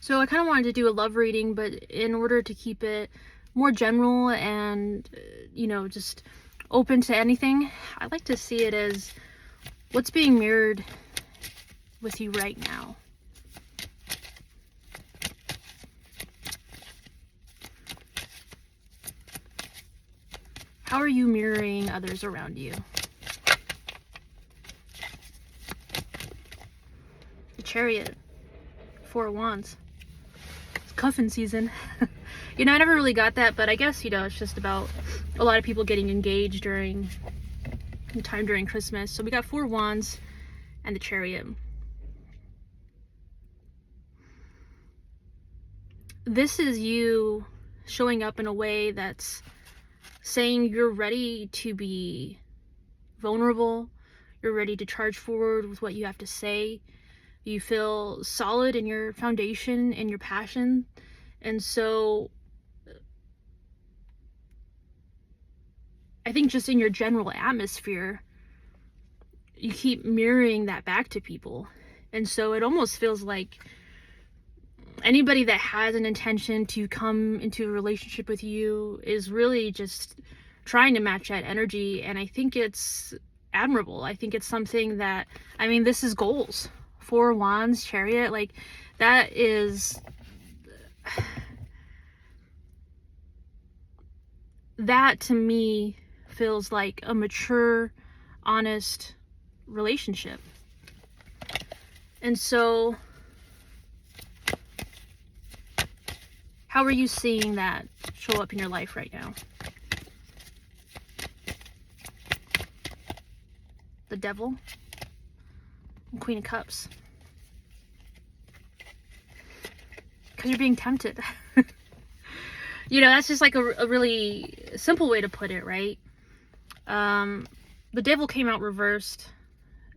So I kind of wanted to do a love reading, but in order to keep it more general and, just open to anything, I like to see it as what's being mirrored with you right now. How are you mirroring others around you? The Chariot, Four of Wands. It's cuffing season. I never really got that, but I guess, it's just about a lot of people getting engaged during Christmas. So we got Four of Wands and the Chariot. This is you showing up in a way that's saying you're ready to be vulnerable. You're ready to charge forward with what you have to say. You feel solid in your foundation and your passion. And so I think just in your general atmosphere, you keep mirroring that back to people. And so it almost feels like anybody that has an intention to come into a relationship with you is really just trying to match that energy. And I think it's admirable. I think it's something that, this is goals. Four of Wands, Chariot, like that is, that to me feels like a mature, honest relationship. And so how are you seeing that show up in your life right now? The Devil, Queen of Cups. Because you're being tempted. That's just like a really simple way to put it, right? The Devil came out reversed,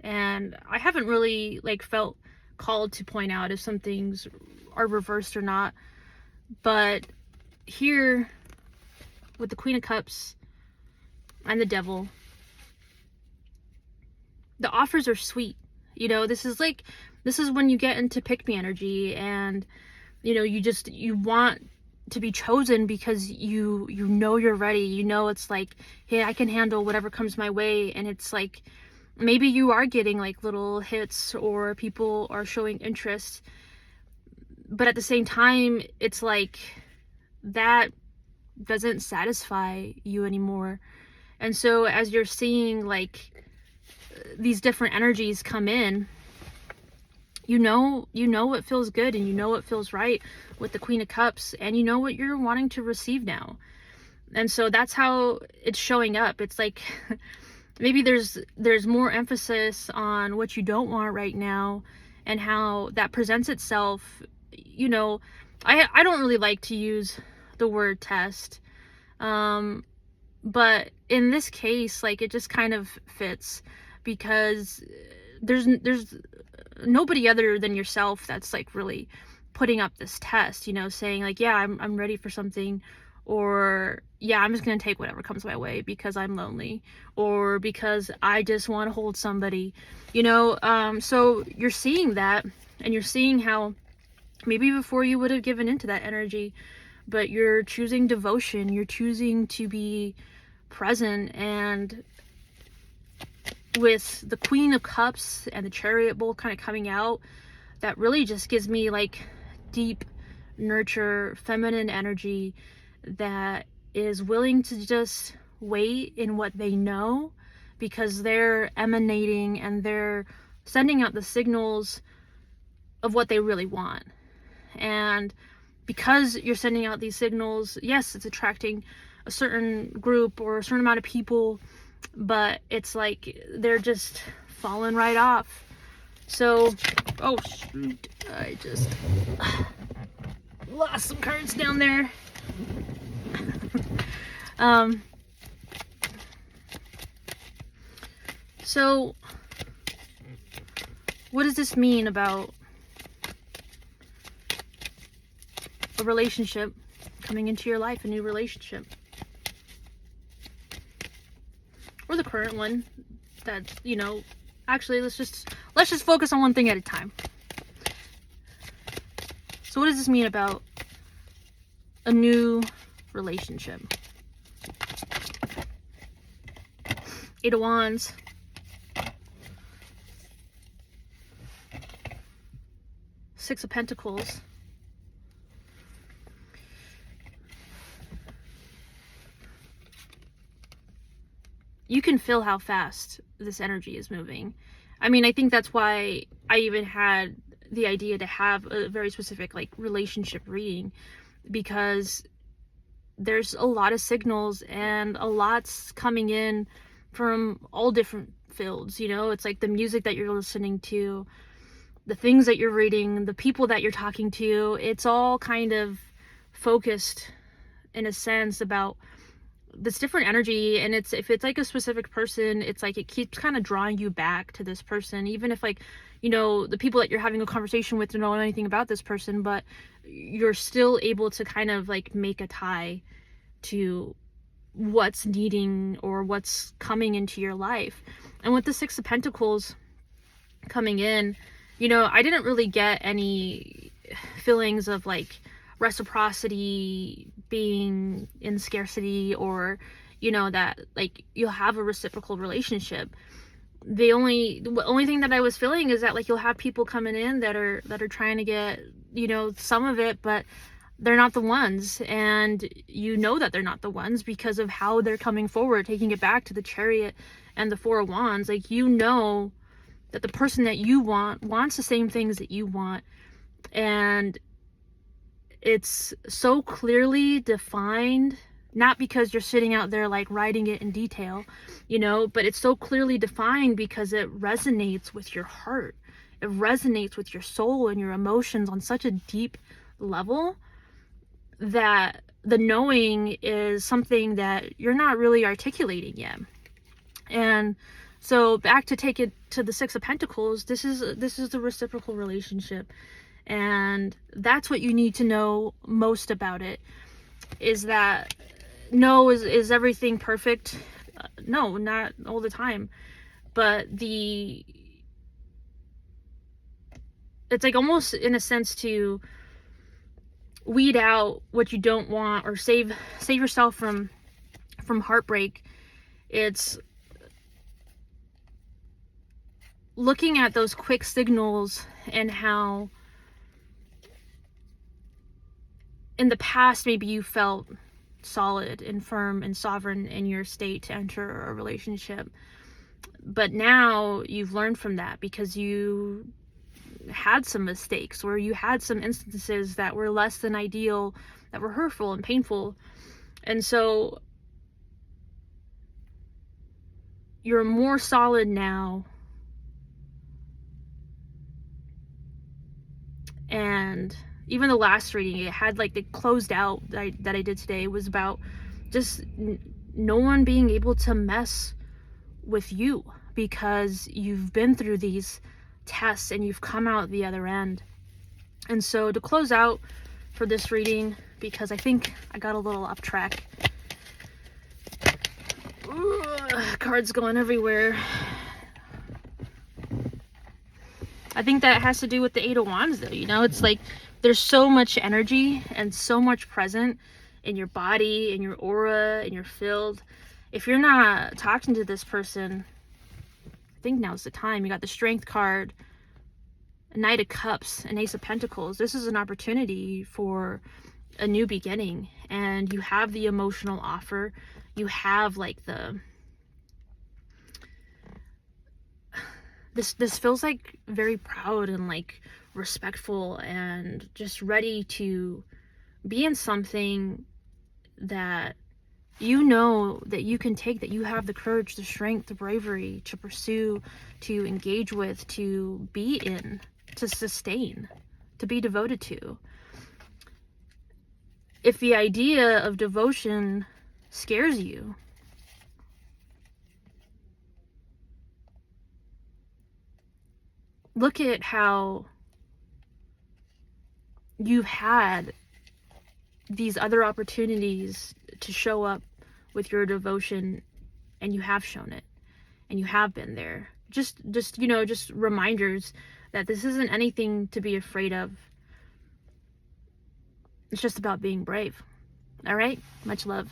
and I haven't really felt called to point out if some things are reversed or not. But here, with the Queen of Cups and the Devil, the offers are sweet. This is when you get into pick-me energy, and you want to be chosen because you know you're ready. It's like, hey, I can handle whatever comes my way. And it's like, maybe you are getting little hits or people are showing interest, but at the same time, it's like that doesn't satisfy you anymore. And so as you're seeing these different energies come in, you know what feels good, and what feels right with the Queen of Cups, and what you're wanting to receive now. And so that's how it's showing up. It's like maybe there's more emphasis on what you don't want right now and how that presents itself. I don't really like to use the word test, but in this case, it just kind of fits, because there's nobody other than yourself that's really putting up this test, saying yeah, I'm ready for something, or yeah, I'm just gonna take whatever comes my way because I'm lonely, or because I just want to hold somebody, so you're seeing that, and you're seeing how maybe before you would have given into that energy, but you're choosing devotion, you're choosing to be present. And with the Queen of Cups and the Chariot both kind of coming out, that really just gives me deep nurture feminine energy that is willing to just wait in what they know, because they're emanating and they're sending out the signals of what they really want. And because you're sending out these signals, yes, it's attracting a certain group or a certain amount of people, but it's they're just falling right off. So, oh shoot, I just lost some cards down there. So what does this mean about a relationship coming into your life, a new relationship? Or the current one that, actually let's just focus on one thing at a time. So what does this mean about a new relationship? Eight of Wands. Six of Pentacles. You can feel how fast this energy is moving. I mean, I think that's why I even had the idea to have a very specific like relationship reading, because there's a lot of signals and a lot's coming in from all different fields, you know? It's like the music that you're listening to, the things that you're reading, the people that you're talking to, it's all kind of focused in a sense about this different energy. And it's, if it's like a specific person, it's like it keeps kind of drawing you back to this person, even if like, you know, the people that you're having a conversation with don't know anything about this person, but you're still able to kind of like make a tie to what's needing or what's coming into your life. And with the Six of Pentacles coming in, you know, I didn't really get any feelings of like reciprocity being in scarcity, or, you know, that like you'll have a reciprocal relationship. The only thing that I was feeling is that like you'll have people coming in that are trying to get, you know, some of it, but they're not the ones, and you know that they're not the ones because of how they're coming forward, taking it back to the Chariot and the Four of Wands. Like, you know that the person that you want wants the same things that you want, and it's so clearly defined, not because you're sitting out there like writing it in detail, you know, but it's so clearly defined because it resonates with your heart. It resonates with your soul and your emotions on such a deep level that the knowing is something that you're not really articulating yet. And so back to take it to the Six of Pentacles, this is the reciprocal relationship. And that's what you need to know most about it, is that no, is everything perfect? No, not all the time. But it's like almost in a sense to weed out what you don't want, or save yourself from heartbreak. It's looking at those quick signals and how in the past maybe you felt solid and firm and sovereign in your state to enter a relationship, but now you've learned from that because you had some mistakes, or you had some instances that were less than ideal, that were hurtful and painful, and so you're more solid now. And even the last reading, it had like the closed out that I did today was about just no one being able to mess with you, because you've been through these tests and you've come out the other end. And so to close out for this reading, because I think I got a little off track. Cards going everywhere. I think that has to do with the Eight of Wands though, you know? It's like there's so much energy and so much present in your body, in your aura, in your field. If you're not talking to this person, I think now's the time. You got the Strength card, a Knight of Cups, an Ace of Pentacles. This is an opportunity for a new beginning, and you have the emotional offer. You have like this feels like very proud and like respectful and just ready to be in something that you know that you can take, that you have the courage, the strength, the bravery to pursue, to engage with, to be in, to sustain, to be devoted to. If the idea of devotion scares you, look at how you've had these other opportunities to show up with your devotion, and you have shown it, and you have been there. Just you know, just reminders that this isn't anything to be afraid of. It's just about being brave. All right? Much love.